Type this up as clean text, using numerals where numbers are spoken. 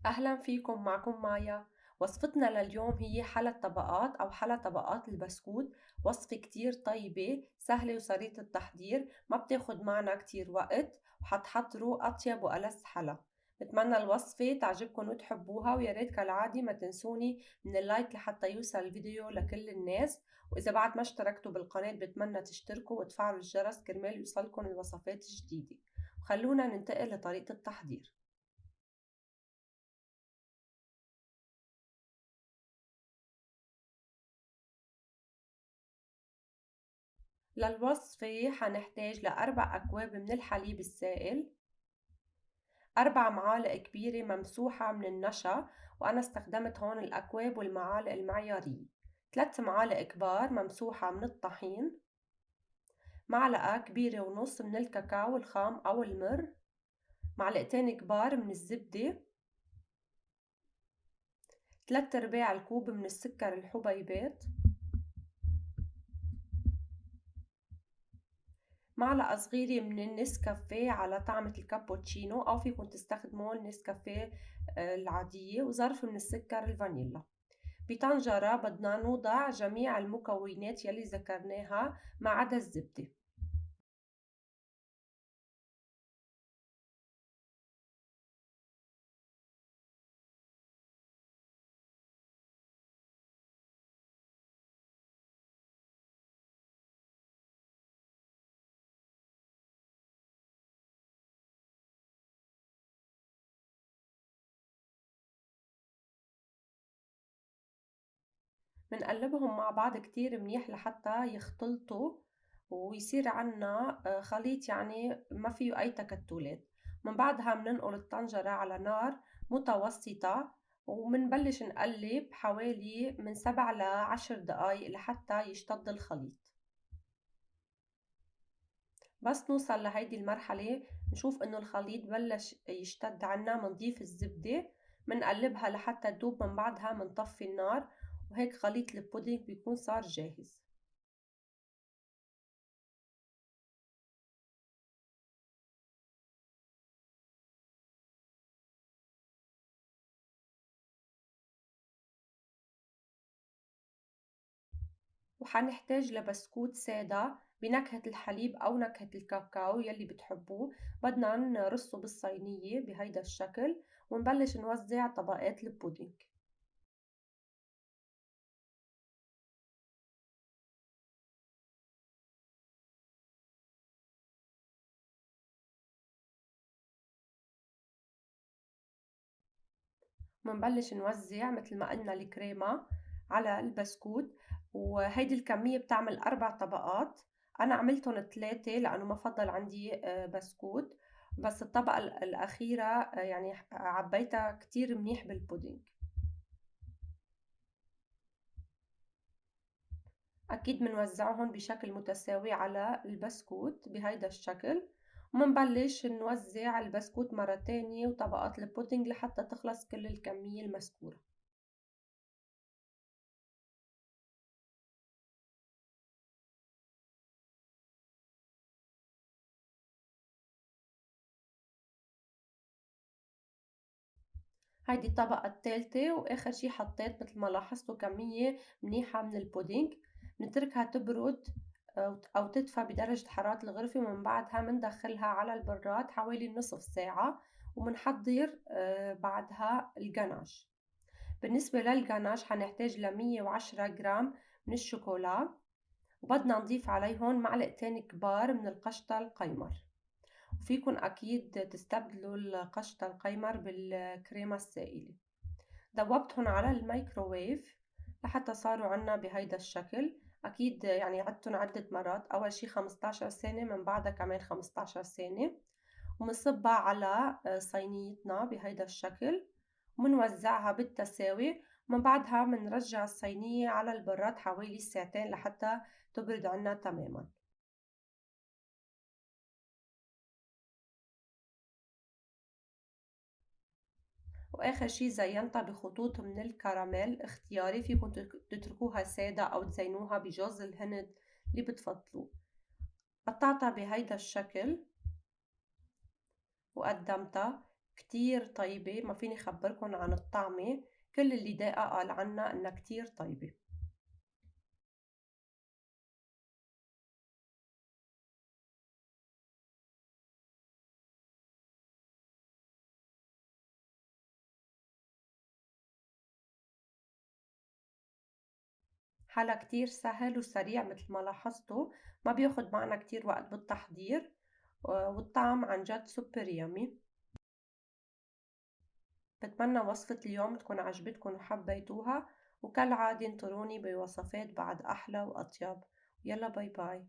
أهلا فيكم، معكم مايا. وصفتنا لليوم هي حلا الطبقات أو حلا طبقات البسكوت. وصفة كتير طيبة، سهلة وسريعة التحضير، ما بتاخد معنا كتير وقت، وحتحضروا أطيب وألذ حلا. بتمنى الوصفة تعجبكم وتحبوها، ويا ريت كالعادة ما تنسوني من اللايك لحتى يوصل الفيديو لكل الناس. وإذا بعد ما اشتركتوا بالقناة بتمنى تشتركوا وتفعلوا الجرس كرمال يوصلكم الوصفات الجديدة. وخلونا ننتقل لطريقة التحضير. للوصفة حنحتاج لأربع أكواب من الحليب السائل، 4 معالق كبيرة ممسوحة من النشا، وأنا استخدمت هون الأكواب والمعالق المعيارية، 3 معالق كبار ممسوحة من الطحين، معلقة كبيرة ونص من الكاكاو الخام أو المر، معلقتين كبار من الزبدة، 3/4 الكوب من السكر الحبيبات، معلقة صغيرة من النسكافيه على طعمة الكابوتشينو، أو فيكن تستخدموا النسكافيه العادية، وظرف من السكر الفانيلا. بطنجرة بدنا نوضع جميع المكونات يلي ذكرناها ما عدا الزبدة. منقلبهم مع بعض كتير منيح لحتى يختلطوا ويصير عنا خليط، يعني ما فيه أي تكتلات. من بعدها مننقل الطنجرة على نار متوسطة، ومنبلش نقلب حوالي من 7 ل10 دقايق لحتى يشتد الخليط. بس نوصل لهيدي المرحلة نشوف إنه الخليط بلش يشتد عنا، منضيف الزبدة، منقلبها لحتى تدوب، من بعدها منطفي النار، وهيك خليط البودينج بيكون صار جاهز. وحنحتاج لبسكوت سادة بنكهة الحليب أو نكهة الكاكاو يلي بتحبوه. بدنا نرصه بالصينية بهيدا الشكل، ونبلش نوزع طبقات البودينج. منبلش نوزع متل ما قلنا الكريمة على البسكوت، وهيدي الكمية بتعمل 4 طبقات. أنا عملتن 3 لأنه ما فضل عندي بسكوت، بس الطبقة الأخيرة يعني عبيتها كتير منيح بالبودينج. أكيد منوزعهم بشكل متساوي على البسكوت بهيدا الشكل، ومنبلش نوزع البسكوت مرة تانية وطبقات البودينج لحتى تخلص كل الكمية المذكورة. هيدي الطبقة الثالثة، وآخر شي حطيت متل ما لاحظتوا كمية منيحة من البودينج. بنتركها تبرد أو تدفى بدرجة حرارة الغرفة، ومن بعدها بندخلها على البراد حوالي نصف ساعة، ومنحضر بعدها الجناش. بالنسبة للجناش حنحتاج ل110 جرام من الشوكولا، وبدنا نضيف عليهم معلقتين كبار من القشطة القيمر. وفيكن أكيد تستبدلوا القشطة القيمر بالكريمة السائلة. دوبتهم على الميكروويف لحتى صاروا عنا بهيدا الشكل. أكيد يعني عدتهم عدة مرات، أول شي 15 ثانية، من بعدها كمان 15 ثانية، ومنصبها على صينيتنا بهيدا الشكل، ومنوزعها بالتساوي. ومن بعدها منرجع الصينية على البراد حوالي ساعتين لحتى تبرد عنا تماما. واخر شي زينتها بخطوط من الكراميل اختياري، فيكم تتركوها سادة او تزينوها بجوز الهند اللي بتفضلوه. قطعتها بهيدا الشكل وقدمتها. كتير طيبة، ما فيني خبّركن عن الطعمة، كل اللي داقها قال عنّا إنّا كتير طيبة. حلا كتير سهل وسريع متل ما لاحظتوا، ما بياخُد معنا كتير وقت بالتحضير، والطعم عن جد super yummy. بتمنى وصفة اليوم تكون عجبتكن وحبيتوها، وكالعادة انطروني بوصفات بعد أحلى وأطيب. يلا باي باي.